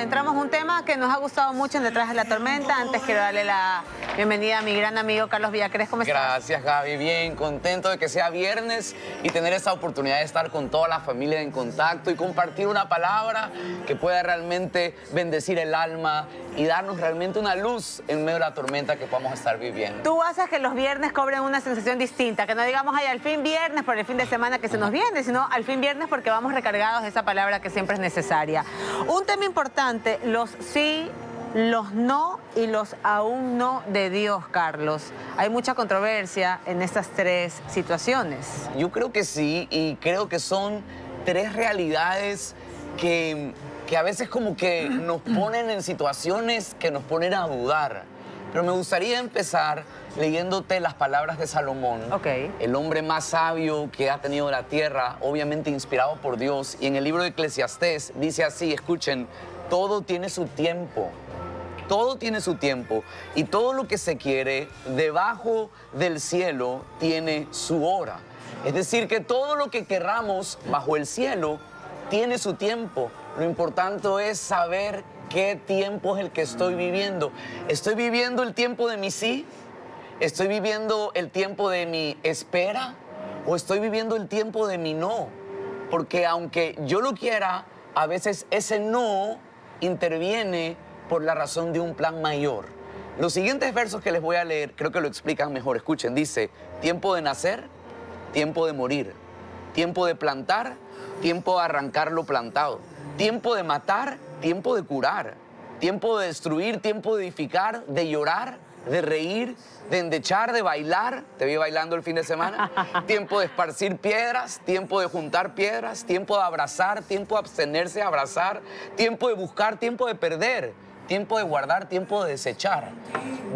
adentramos a un tema que nos ha gustado mucho en Detrás de la Tormenta. Antes quiero darle la bienvenida a mi gran amigo Carlos Villacrés. ¿Cómo estás? Gracias, Gaby. Bien, contento de que sea viernes y tener esa oportunidad de estar con toda la familia en contacto y compartir una palabra que pueda realmente bendecir el alma y darnos realmente una luz en medio de la tormenta que podamos estar viviendo. Tú haces que los viernes cobren una sensación distinta, que no digamos, ay, al fin viernes por el fin de semana que se nos viene, sino al fin viernes porque vamos recargados de esa palabra que siempre es necesaria. Un tema importante, los sí, los no y los aún no de Dios, Carlos. Hay mucha controversia en estas tres situaciones. Yo creo que sí, y creo que son tres realidades que a veces como que nos ponen en situaciones que nos ponen a dudar. Pero me gustaría empezar leyéndote las palabras de Salomón, el hombre más sabio que ha tenido la tierra, obviamente inspirado por Dios. Y en el libro de Eclesiastés dice así, escuchen, todo tiene su tiempo. Todo tiene su tiempo y todo lo que se quiere debajo del cielo tiene su hora. Es decir, que todo lo que querramos bajo el cielo tiene su tiempo. Lo importante es saber qué tiempo es el que estoy viviendo. ¿Estoy viviendo el tiempo de mi sí? ¿Estoy viviendo el tiempo de mi espera? ¿O estoy viviendo el tiempo de mi no? Porque aunque yo lo quiera, a veces ese no interviene por la razón de un plan mayor. Los siguientes versos que les voy a leer creo que lo explican mejor. Escuchen, dice, tiempo de nacer, tiempo de morir, tiempo de plantar, tiempo de arrancar lo plantado, tiempo de matar, tiempo de curar, tiempo de destruir, tiempo de edificar, de llorar, de reír, de endechar, de bailar, te vi bailando el fin de semana, tiempo de esparcir piedras, tiempo de juntar piedras, tiempo de abrazar, tiempo de abstenerse de abrazar, tiempo de buscar, tiempo de perder, tiempo de guardar, tiempo de desechar.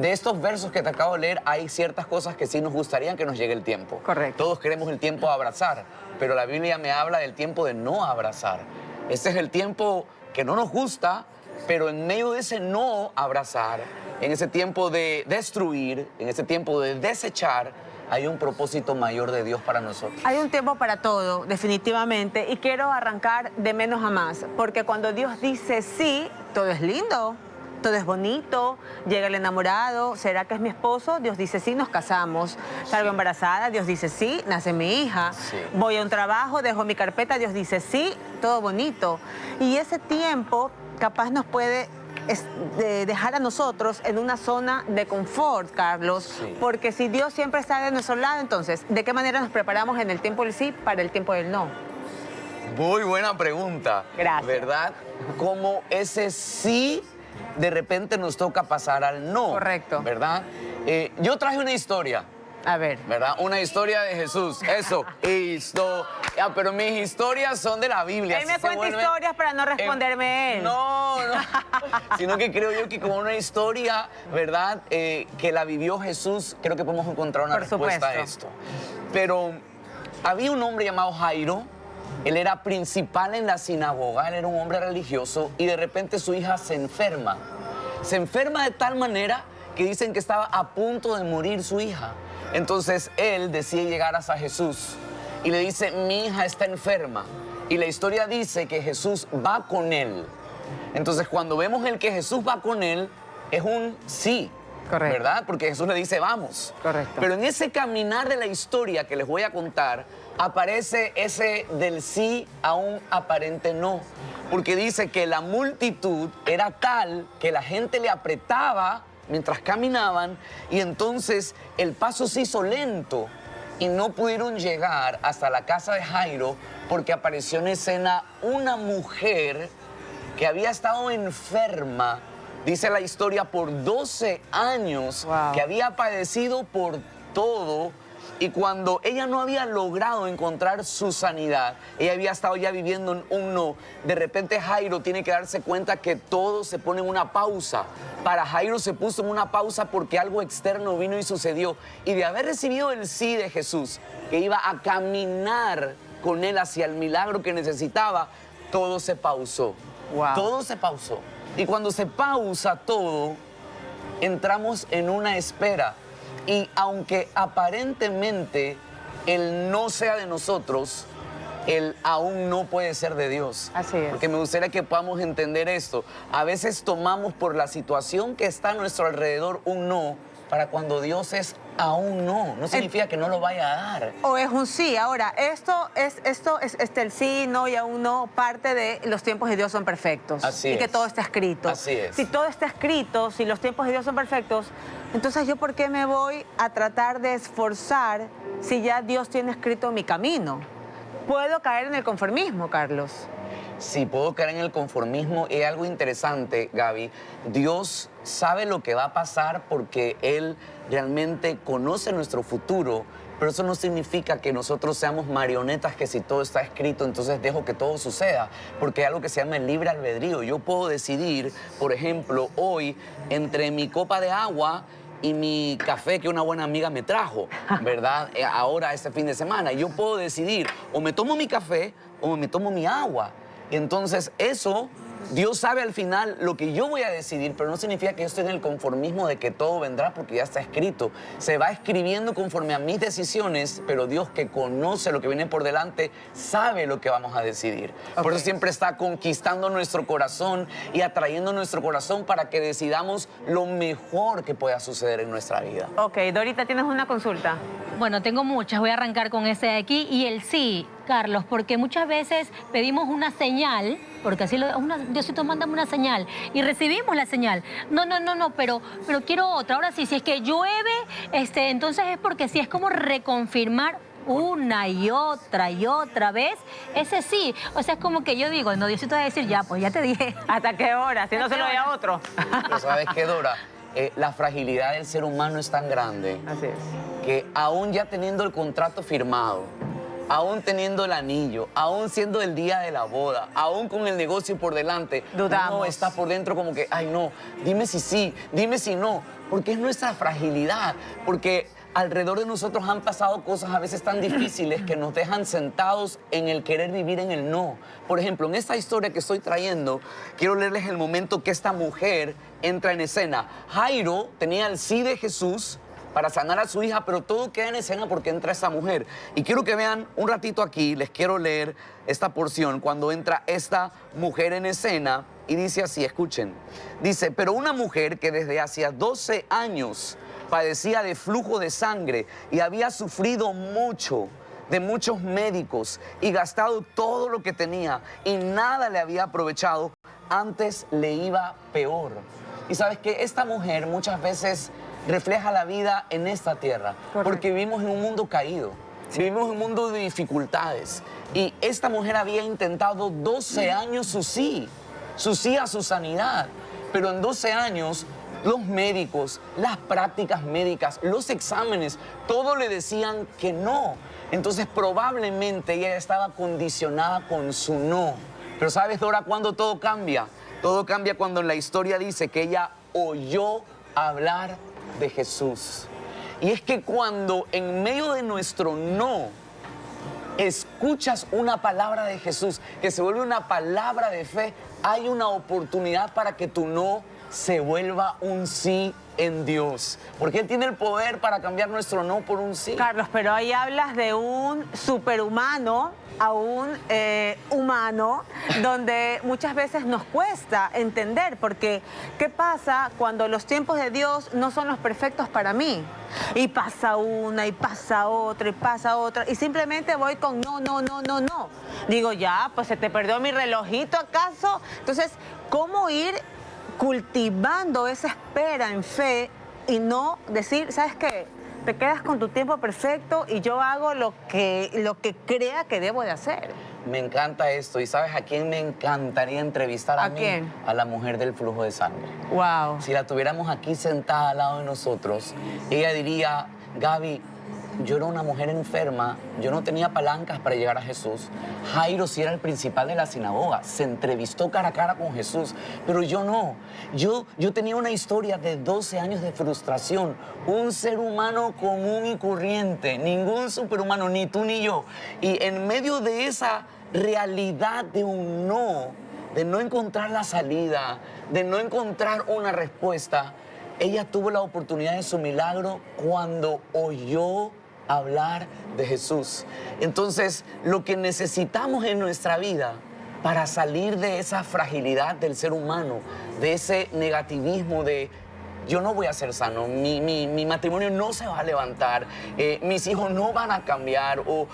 De estos versos que te acabo de leer, hay ciertas cosas que sí nos gustaría que nos llegue el tiempo. Correcto. Todos queremos el tiempo de abrazar, pero la Biblia me habla del tiempo de no abrazar. Ese es el tiempo que no nos gusta, pero en medio de ese no abrazar, en ese tiempo de destruir, en ese tiempo de desechar, hay un propósito mayor de Dios para nosotros. Hay un tiempo para todo, definitivamente, y quiero arrancar de menos a más, porque cuando Dios dice sí, todo es lindo, todo es bonito, llega el enamorado, ¿será que es mi esposo? Dios dice sí, nos casamos. Salgo embarazada, Dios dice sí, nace mi hija. Sí. Voy a un trabajo, dejo mi carpeta, Dios dice sí, todo bonito. Y ese tiempo capaz nos puede dejar a nosotros en una zona de confort, Carlos, Sí. porque si Dios siempre está de nuestro lado, entonces, ¿de qué manera nos preparamos en el tiempo del sí para el tiempo del no? Muy buena pregunta. Gracias. ¿Verdad? Como ese sí de repente nos toca pasar al no. Correcto. ¿Verdad? Yo traje una historia. A ver. ¿Verdad? Una historia de Jesús. Eso. Pero mis historias son de la Biblia. Él me así se cuenta vuelven historias para no responderme él. No. Sino que creo yo que como una historia, ¿verdad? Que la vivió Jesús, creo que podemos encontrar una Por respuesta a supuesto. esto. Pero había un hombre llamado Jairo. Él era principal en la sinagoga, él era un hombre religioso y de repente su hija se enferma. Se enferma de tal manera que dicen que estaba a punto de morir su hija. Entonces él decide llegar hasta Jesús y le dice, mi hija está enferma. Y la historia dice que Jesús va con él. Entonces cuando vemos el que Jesús va con él, es un sí. Correcto. ¿Verdad? Porque Jesús le dice, vamos. Correcto. Pero en ese caminar de la historia que les voy a contar, aparece ese del sí a un aparente no. Porque dice que la multitud era tal que la gente le apretaba mientras caminaban y entonces el paso se hizo lento y no pudieron llegar hasta la casa de Jairo porque apareció en escena una mujer que había estado enferma. Dice la historia por 12 años, Wow. que había padecido por todo y cuando ella no había logrado encontrar su sanidad, ella había estado ya viviendo en un no. De repente Jairo tiene que darse cuenta que todo se pone en una pausa. Para Jairo se puso en una pausa porque algo externo vino y sucedió. Y de haber recibido el sí de Jesús, que iba a caminar con él hacia el milagro que necesitaba, todo se pausó. Wow. Todo se pausó. Y cuando se pausa todo, entramos en una espera. Y aunque aparentemente el no sea de nosotros, el aún no puede ser de Dios. Así es. Porque me gustaría que podamos entender esto. A veces tomamos por la situación que está a nuestro alrededor un no, para cuando Dios es aún no. No significa que no lo vaya a dar. O es un sí. Ahora, esto es el sí, no y aún no, parte de los tiempos de Dios son perfectos. Así y que es. todo está escrito. Así es. Si todo está escrito, si los tiempos de Dios son perfectos, entonces ¿yo por qué me voy a tratar de esforzar si ya Dios tiene escrito mi camino? Puedo caer en el conformismo, Carlos. Sí, puedo caer en el conformismo. Y algo interesante, Gaby, Dios sabe lo que va a pasar porque Él realmente conoce nuestro futuro, pero eso no significa que nosotros seamos marionetas que si todo está escrito, entonces dejo que todo suceda, porque hay algo que se llama el libre albedrío. Yo puedo decidir, por ejemplo, hoy, entre mi copa de agua y mi café que una buena amiga me trajo, ¿verdad? Ahora, este fin de semana. Yo puedo decidir, o me tomo mi café o me tomo mi agua. Y entonces eso, Dios sabe al final lo que yo voy a decidir, pero no significa que yo estoy en el conformismo de que todo vendrá porque ya está escrito. Se va escribiendo conforme a mis decisiones, pero Dios, que conoce lo que viene por delante, sabe lo que vamos a decidir. Por eso siempre está conquistando nuestro corazón y atrayendo nuestro corazón para que decidamos lo mejor que pueda suceder en nuestra vida. Ok, Dorita, ¿tienes una consulta? Bueno, tengo muchas, voy a arrancar con ese de aquí y el sí, Carlos, porque muchas veces pedimos una señal, porque así Diosito, mándame una señal, y recibimos la señal. No, pero quiero otra. Ahora sí, si es que llueve, entonces es porque sí, es como reconfirmar una y otra vez, ese sí. O sea, es como que yo digo, no, Diosito va a decir, ya, pues ya te dije. ¿Hasta qué hora? Si no se lo doy a otro. Pero ¿sabes qué, Dora? La fragilidad del ser humano es tan grande Así es. que aún ya teniendo el contrato firmado, aún teniendo el anillo, aún siendo el día de la boda, aún con el negocio por delante, Dudamos. uno está por dentro como que, ay no, dime si sí, dime si no, porque es nuestra fragilidad, porque alrededor de nosotros han pasado cosas a veces tan difíciles que nos dejan sentados en el querer vivir en el no. Por ejemplo, en esta historia que estoy trayendo, quiero leerles el momento que esta mujer entra en escena. Jairo tenía el sí de Jesús para sanar a su hija, pero todo queda en escena porque entra esa mujer. Y quiero que vean un ratito aquí, les quiero leer esta porción, cuando entra esta mujer en escena, y dice así, escuchen. Dice, pero una mujer que desde hacía 12 años padecía de flujo de sangre y había sufrido mucho de muchos médicos y gastado todo lo que tenía y nada le había aprovechado, antes le iba peor. Y sabes que esta mujer muchas veces refleja la vida en esta tierra. Correcto. Porque vivimos en un mundo caído, vivimos en un mundo de dificultades. Y esta mujer había intentado 12 años su sí a su sanidad. Pero en 12 años, los médicos, las prácticas médicas, los exámenes, todo le decían que no. Entonces probablemente ella estaba condicionada con su no. Pero ¿sabes, Dora, cuándo todo cambia? Todo cambia cuando en la historia dice que ella oyó hablar de Jesús. Y es que cuando en medio de nuestro no escuchas una palabra de Jesús que se vuelve una palabra de fe, hay una oportunidad para que tu no se vuelva un sí en Dios. Porque Él tiene el poder para cambiar nuestro no por un sí. Carlos, pero ahí hablas de un superhumano a un humano, donde muchas veces nos cuesta entender, porque ¿qué pasa cuando los tiempos de Dios no son los perfectos para mí? Y pasa una, y pasa otra, y pasa otra, y simplemente voy con no. Digo, ya, pues se te perdió mi relojito, ¿acaso? Entonces, ¿cómo ir cultivando esa espera en fe y no decir, ¿sabes qué? Te quedas con tu tiempo perfecto y yo hago lo que crea que debo de hacer. Me encanta esto. ¿Y sabes a quién me encantaría entrevistar a mí? ¿Quién? A la mujer del flujo de sangre. Wow. Si la tuviéramos aquí sentada al lado de nosotros, ella diría, Gaby, yo era una mujer enferma, yo no tenía palancas para llegar a Jesús. Jairo sí era el principal de la sinagoga, se entrevistó cara a cara con Jesús, pero yo no. Yo tenía una historia de 12 años de frustración, un ser humano común y corriente, ningún superhumano, ni tú ni yo. Y en medio de esa realidad de un no, de no encontrar la salida, de no encontrar una respuesta, ella tuvo la oportunidad de su milagro cuando oyó hablar de Jesús. Entonces, lo que necesitamos en nuestra vida para salir de esa fragilidad del ser humano, de ese negativismo de yo no voy a ser sano, mi matrimonio no se va a levantar, mis hijos no van a cambiar o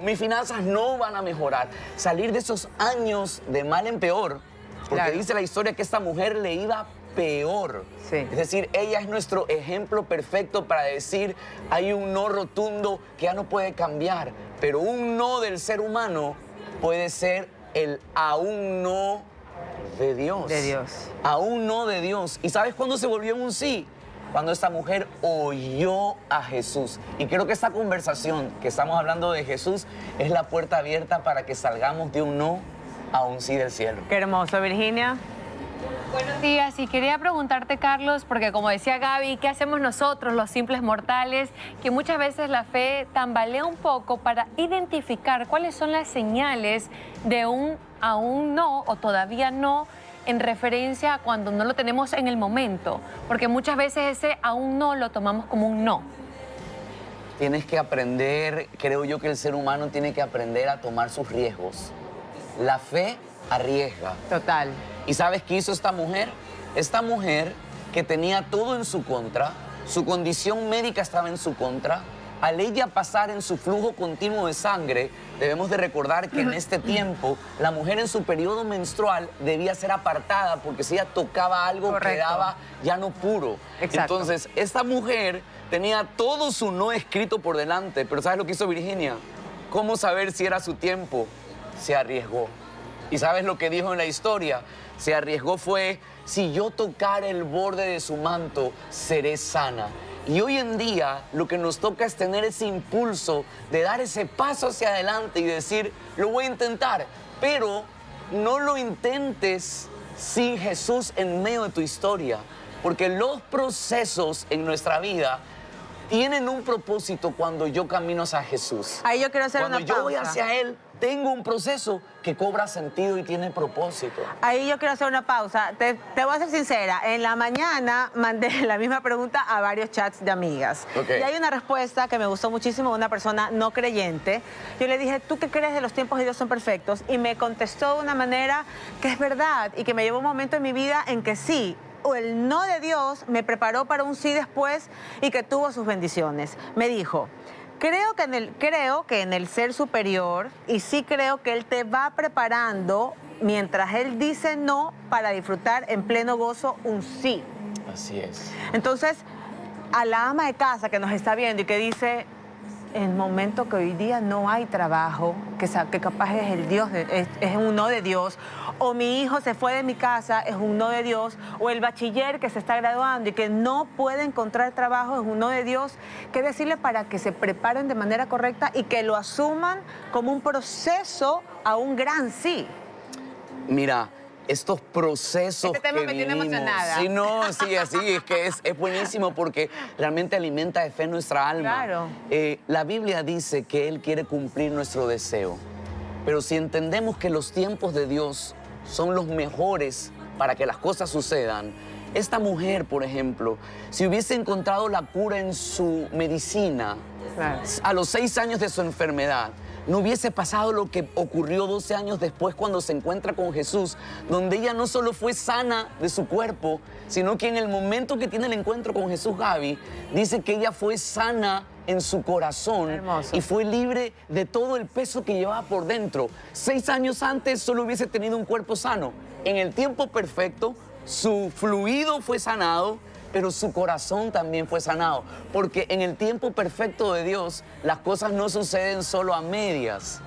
mis finanzas no van a mejorar. Salir de esos años de mal en peor, porque Claro. dice la historia que esta mujer le iba peor. Sí. Es decir, ella es nuestro ejemplo perfecto para decir hay un no rotundo que ya no puede cambiar, pero un no del ser humano puede ser el aún no de Dios. De Dios. Aún no de Dios. ¿Y sabes cuándo se volvió en un sí? Cuando esta mujer oyó a Jesús. Y creo que esta conversación que estamos hablando de Jesús es la puerta abierta para que salgamos de un no a un sí del cielo. Qué hermoso, Virginia. Buenos días, y quería preguntarte, Carlos, porque como decía Gaby, ¿qué hacemos nosotros, los simples mortales? Que muchas veces la fe tambalea un poco para identificar cuáles son las señales de un aún no o todavía no en referencia a cuando no lo tenemos en el momento, porque muchas veces ese aún no lo tomamos como un no. Tienes que aprender, creo yo que el ser humano tiene que aprender a tomar sus riesgos. La fe arriesga. Total. ¿Y sabes qué hizo esta mujer? Esta mujer que tenía todo en su contra, su condición médica estaba en su contra, al ella pasar en su flujo continuo de sangre, debemos de recordar que en este tiempo la mujer en su periodo menstrual debía ser apartada porque si ella tocaba algo Correcto. quedaba ya no puro. Exacto. Entonces, esta mujer tenía todo su no escrito por delante, pero ¿sabes lo que hizo Virginia? ¿Cómo saber si era su tiempo? Se arriesgó. ¿Y sabes lo que dijo en la historia? Se arriesgó fue, si yo tocara el borde de su manto, seré sana. Y hoy en día lo que nos toca es tener ese impulso de dar ese paso hacia adelante y decir, lo voy a intentar, pero no lo intentes sin Jesús en medio de tu historia, porque los procesos en nuestra vida tienen un propósito cuando yo camino hacia Jesús. Ahí yo quiero hacer Cuando una yo pausa. voy hacia Él, tengo un proceso que cobra sentido y tiene propósito. Ahí yo quiero hacer una pausa. Te voy a ser sincera. En la mañana mandé la misma pregunta a varios chats de amigas. Ok. Y hay una respuesta que me gustó muchísimo de una persona no creyente. Yo le dije, ¿tú qué crees de los tiempos de Dios son perfectos? Y me contestó de una manera que es verdad y que me llevó un momento en mi vida en que sí, o el no de Dios me preparó para un sí después y que tuvo sus bendiciones. Me dijo, creo que en el ser superior, y sí creo que Él te va preparando mientras Él dice no para disfrutar en pleno gozo un sí. Así es. Entonces, a la ama de casa que nos está viendo y que dice, en el momento que hoy día no hay trabajo, que capaz es el Dios, es un no de Dios, o mi hijo se fue de mi casa, es un no de Dios, o el bachiller que se está graduando y que no puede encontrar trabajo, es un no de Dios. ¿Qué decirle para que se preparen de manera correcta y que lo asuman como un proceso a un gran sí? Mira, estos procesos Este tema que me tiene vivimos, emocionada. sí, no, sí, así, es que es buenísimo porque realmente alimenta de fe nuestra alma. Claro. La Biblia dice que Él quiere cumplir nuestro deseo, pero si entendemos que los tiempos de Dios son los mejores para que las cosas sucedan, esta mujer, por ejemplo, si hubiese encontrado la cura en su medicina, Claro. a los 6 años de su enfermedad, no hubiese pasado lo que ocurrió 12 años después cuando se encuentra con Jesús, donde ella no solo fue sana de su cuerpo, sino que en el momento que tiene el encuentro con Jesús, Gaby, dice que ella fue sana en su corazón Hermoso. y fue libre de todo el peso que llevaba por dentro. 6 años antes solo hubiese tenido un cuerpo sano. En el tiempo perfecto, su fluido fue sanado, pero su corazón también fue sanado. Porque en el tiempo perfecto de Dios, las cosas no suceden solo a medias.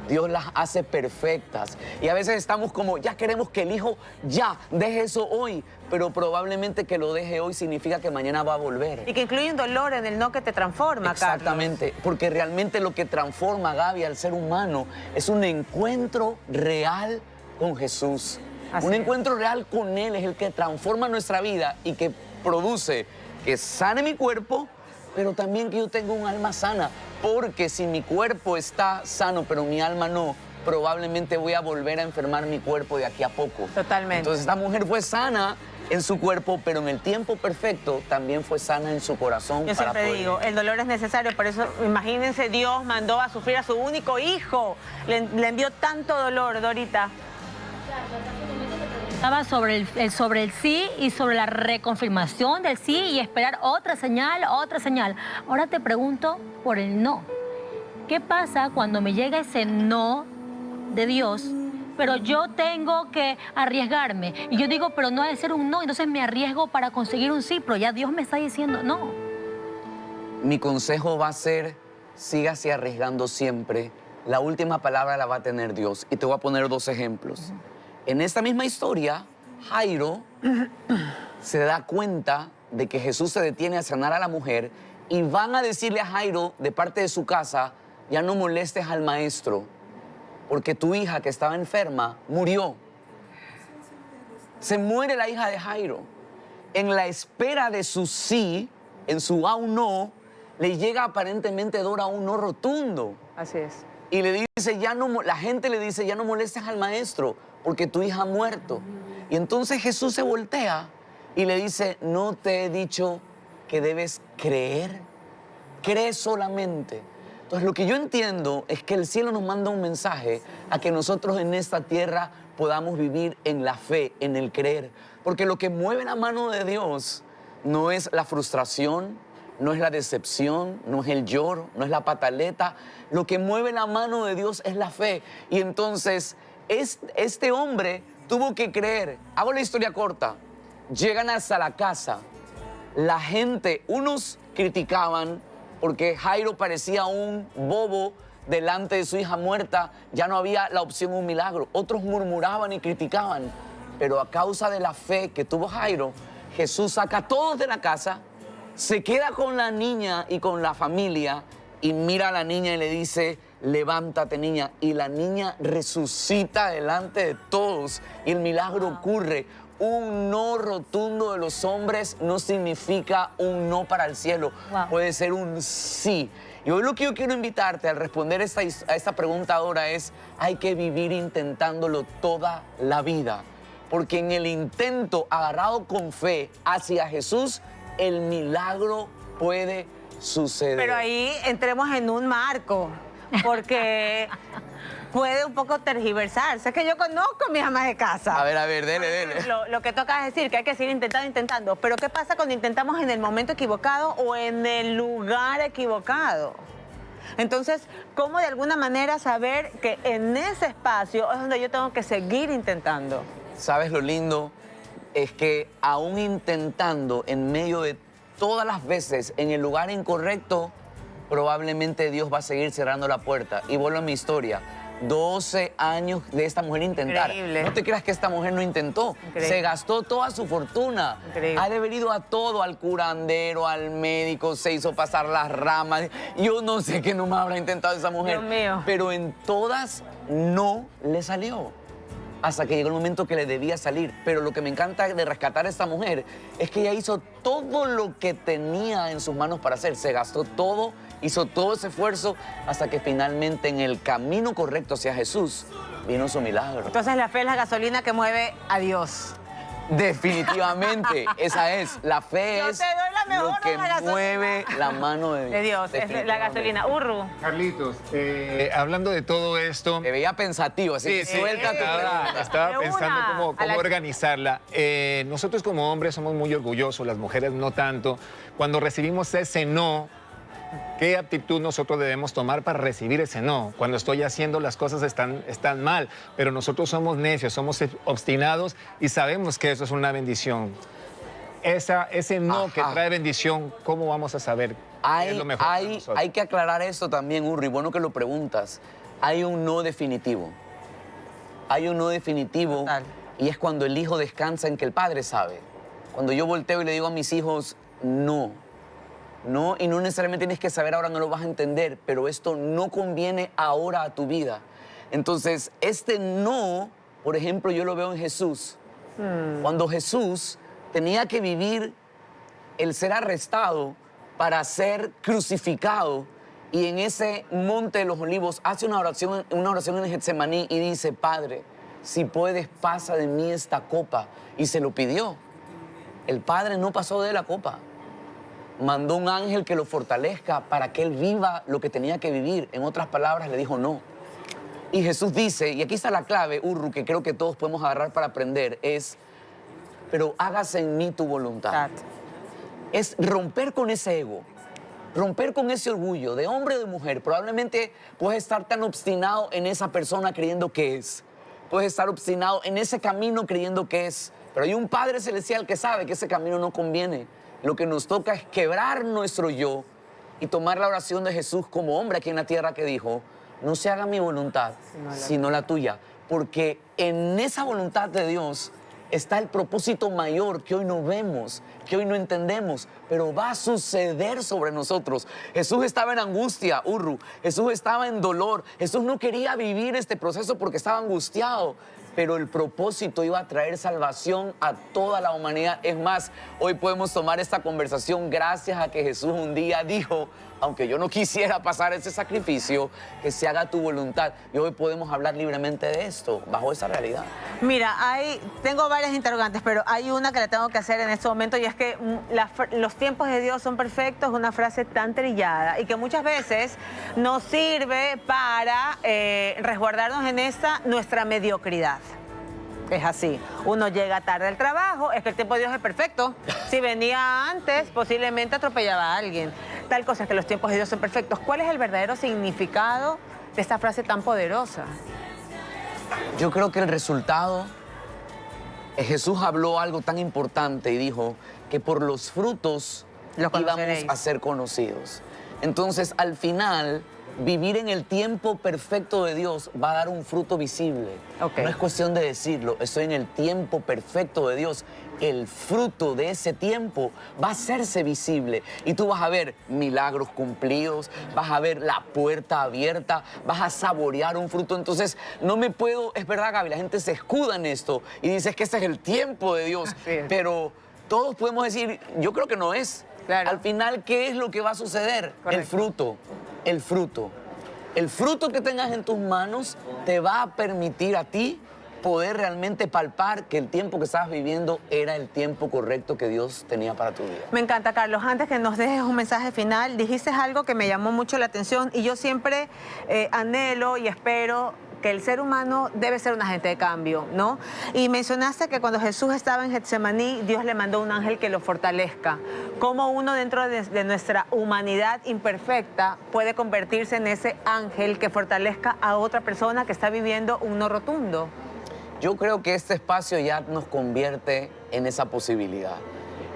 Dios las hace perfectas. Y a veces estamos como, ya queremos que el hijo ya deje eso hoy, pero probablemente que lo deje hoy significa que mañana va a volver. Y que incluye un dolor en el no que te transforma, Exactamente, porque realmente lo que transforma, Gaby, al ser humano es un encuentro real con Jesús. Así Un es. encuentro real con Él es el que transforma nuestra vida y que produce que sane mi cuerpo, pero también que yo tenga un alma sana. Porque si mi cuerpo está sano, pero mi alma no, probablemente voy a volver a enfermar mi cuerpo de aquí a poco. Totalmente. Entonces esta mujer fue sana en su cuerpo, pero en el tiempo perfecto también fue sana en su corazón. Yo para siempre poder- digo, el dolor es necesario, por eso imagínense, Dios mandó a sufrir a su único hijo. Le envió tanto dolor, Dorita. Estaba sobre sobre el sí y sobre la reconfirmación del sí y esperar otra señal, otra señal. Ahora te pregunto por el no. ¿Qué pasa cuando me llega ese no de Dios, pero yo tengo que arriesgarme? Y yo digo, pero no ha de ser un no, entonces me arriesgo para conseguir un sí, pero ya Dios me está diciendo no. Mi consejo va a ser, sígase arriesgando siempre. La última palabra la va a tener Dios. Y te voy a poner 2 ejemplos. En esta misma historia, Jairo se da cuenta de que Jesús se detiene a sanar a la mujer y van a decirle a Jairo, de parte de su casa, ya no molestes al maestro, porque tu hija que estaba enferma murió. Se muere la hija de Jairo. En la espera de su sí, en su aún no, le llega aparentemente Dora un no rotundo. Así es. Y le dice, la gente le dice, ya no molestes al maestro, porque tu hija ha muerto. Y entonces Jesús se voltea y le dice, ¿no te he dicho que debes creer? Cree solamente. Entonces lo que yo entiendo es que el cielo nos manda un mensaje a que nosotros en esta tierra podamos vivir en la fe, en el creer. Porque lo que mueve la mano de Dios no es la frustración, no es la decepción, no es el lloro, no es la pataleta. Lo que mueve la mano de Dios es la fe. Y entonces este hombre tuvo que creer. Hago la historia corta. Llegan hasta la casa. La gente, unos criticaban porque Jairo parecía un bobo delante de su hija muerta. Ya no había la opción un milagro. Otros murmuraban y criticaban. Pero a causa de la fe que tuvo Jairo, Jesús saca a todos de la casa, se queda con la niña y con la familia y mira a la niña y le dice, levántate, niña. Y la niña resucita delante de todos y el milagro ocurre. Un no rotundo de los hombres no significa un no para el cielo. Wow. Puede ser un sí. Y hoy lo que yo quiero invitarte al responder a esta pregunta ahora es, hay que vivir intentándolo toda la vida. Porque en el intento agarrado con fe hacia Jesús, el milagro puede suceder. Pero ahí entremos en un marco, porque puede un poco tergiversarse. Es que yo conozco a mis amas de casa. A ver, dele. Lo que toca es decir que hay que seguir intentando. Pero ¿qué pasa cuando intentamos en el momento equivocado o en el lugar equivocado? Entonces, ¿cómo de alguna manera saber que en ese espacio es donde yo tengo que seguir intentando? ¿Sabes lo lindo? Es que aún intentando en medio de todas las veces en el lugar incorrecto, probablemente Dios va a seguir cerrando la puerta. Y vuelvo a mi historia. 12 años de esta mujer intentar. Increíble. No te creas que esta mujer no intentó. Increíble. Se gastó toda su fortuna. Increíble. Ha de haber ido a todo, al curandero, al médico, se hizo pasar las ramas. Yo no sé qué no me habrá intentado esa mujer. Dios mío. Pero en todas no le salió. Hasta que llegó el momento que le debía salir. Pero lo que me encanta de rescatar a esta mujer es que ella hizo todo lo que tenía en sus manos para hacer. Se gastó todo, hizo todo ese esfuerzo hasta que finalmente en el camino correcto hacia Jesús vino su milagro. Entonces la fe es la gasolina que mueve a Dios. Definitivamente, esa es. La fe Yo es te doy la mejor lo que de la gasolina. mueve la mano de Dios. De Dios, es la Definitivamente. gasolina. Urru. Carlitos, hablando de todo esto, Te veía pensativo, así que suelta tu pregunta. estaba De pensando una, cómo a la- organizarla. Nosotros como hombres somos muy orgullosos, las mujeres no tanto. Cuando recibimos ese no, ¿qué actitud nosotros debemos tomar para recibir ese no? Cuando estoy haciendo las cosas están mal, pero nosotros somos necios, somos obstinados y sabemos que eso es una bendición. Ese no que Ajá. trae bendición, ¿cómo vamos a saber qué es lo mejor para nosotros? Hay que aclarar eso también, Urri. Bueno que lo preguntas. Hay un no definitivo. Hay un no definitivo Total. y es cuando el hijo descansa en que el padre sabe. Cuando yo volteo y le digo a mis hijos, no. No, y no necesariamente tienes que saber ahora, no lo vas a entender, pero esto no conviene ahora a tu vida. Entonces, este no, por ejemplo, yo lo veo en Jesús. Cuando Jesús tenía que vivir el ser arrestado para ser crucificado y en ese monte de los olivos hace una oración en Getsemaní y dice, Padre, si puedes, pasa de mí esta copa. Y se lo pidió. el Padre no pasó de la copa. Mandó un ángel que lo fortalezca para que él viva lo que tenía que vivir. En otras palabras, le dijo no. Y Jesús dice, y aquí está la clave, Urru, que creo que todos podemos agarrar para aprender, es, pero hágase en mí tu voluntad. Es romper con ese ego, romper con ese orgullo de hombre o de mujer. Probablemente puedes estar tan obstinado en esa persona creyendo que es. Puedes estar obstinado en ese camino creyendo que es. Pero hay un Padre Celestial que sabe que ese camino no conviene. Lo que nos toca es quebrar nuestro yo y tomar la oración de Jesús como hombre aquí en la tierra que dijo, no se haga mi voluntad, sino la tuya. Porque en esa voluntad de Dios está el propósito mayor que hoy no vemos, que hoy no entendemos, pero va a suceder sobre nosotros. Jesús estaba en angustia, Urru. Jesús estaba en dolor. Jesús no quería vivir este proceso porque estaba angustiado, pero el propósito iba a traer salvación a toda la humanidad. Es más, hoy podemos tomar esta conversación gracias a que Jesús un día dijo, aunque yo no quisiera pasar ese sacrificio, que se haga tu voluntad. Y hoy podemos hablar libremente de esto, bajo esa realidad. Mira, tengo varias interrogantes, pero hay una que la tengo que hacer en este momento y es que los tiempos de Dios son perfectos, una frase tan trillada y que muchas veces nos sirve para resguardarnos en nuestra mediocridad. Es así. Uno llega tarde al trabajo, es que el tiempo de Dios es perfecto. Si venía antes, posiblemente atropellaba a alguien. Tal cosa es que los tiempos de Dios son perfectos. ¿Cuál es el verdadero significado de esta frase tan poderosa? Yo creo que el resultado, Jesús habló algo tan importante y dijo que por los frutos íbamos a ser conocidos. Entonces, al final, vivir en el tiempo perfecto de Dios va a dar un fruto visible. No es cuestión de decirlo, estoy en el tiempo perfecto de Dios. El fruto de ese tiempo va a hacerse visible y tú vas a ver milagros cumplidos, vas a ver la puerta abierta, vas a saborear un fruto. Entonces, no me puedo, es verdad, Gaby, la gente se escuda en esto y dice que este es el tiempo de Dios, pero todos podemos decir, yo creo que no es. Claro. Al final, ¿qué es lo que va a suceder? Correcto. El fruto. El fruto. El fruto que tengas en tus manos te va a permitir a ti poder realmente palpar que el tiempo que estabas viviendo era el tiempo correcto que Dios tenía para tu vida. Me encanta, Carlos. Antes que nos dejes un mensaje final, dijiste algo que me llamó mucho la atención y yo siempre anhelo y espero que el ser humano debe ser un agente de cambio, ¿no? Y mencionaste que cuando Jesús estaba en Getsemaní, Dios le mandó un ángel que lo fortalezca. ¿Cómo uno dentro de nuestra humanidad imperfecta puede convertirse en ese ángel que fortalezca a otra persona que está viviendo un no rotundo? Yo creo que este espacio ya nos convierte en esa posibilidad.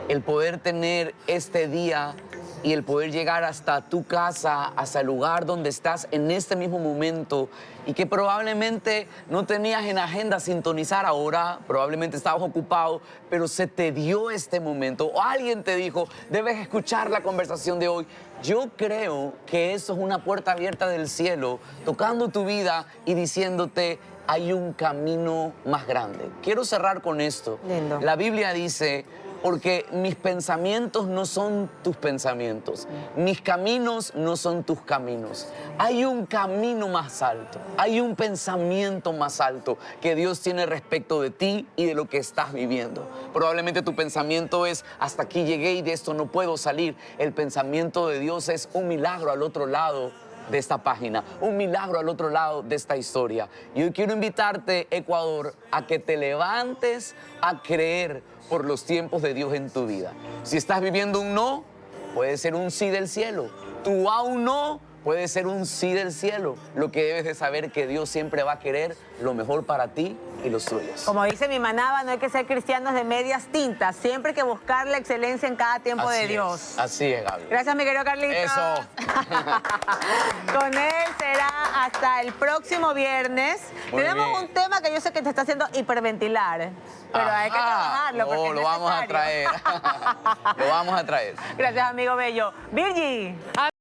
El poder tener este día y el poder llegar hasta tu casa, hasta el lugar donde estás en este mismo momento y que probablemente no tenías en agenda sintonizar ahora, probablemente estabas ocupado, pero se te dio este momento o alguien te dijo, debes escuchar la conversación de hoy. Yo creo que eso es una puerta abierta del cielo, tocando tu vida y diciéndote, hay un camino más grande. Quiero cerrar con esto. Lindo. La Biblia dice, porque mis pensamientos no son tus pensamientos, mis caminos no son tus caminos. Hay un camino más alto, hay un pensamiento más alto que Dios tiene respecto de ti y de lo que estás viviendo. Probablemente tu pensamiento es, hasta aquí llegué y de esto no puedo salir. El pensamiento de Dios es un milagro al otro lado de esta página, un milagro al otro lado de esta historia. Y hoy quiero invitarte, Ecuador, a que te levantes a creer por los tiempos de Dios en tu vida. Si estás viviendo un no, puede ser un sí del cielo. Tu aún no puede ser un sí del cielo. Lo que debes de saber que Dios siempre va a querer lo mejor para ti y los tuyos. Como dice mi manaba, no hay que ser cristianos de medias tintas. Siempre hay que buscar la excelencia en cada tiempo de Dios. Así es, Gaby. Gracias, mi querido Carlitos. Eso. Con él será hasta el próximo viernes. Muy Tenemos bien. un tema que yo sé que te está haciendo hiperventilar, pero hay que trabajarlo porque es lo vamos a necesario. traer. Lo vamos a traer. Gracias, amigo bello. Virgi.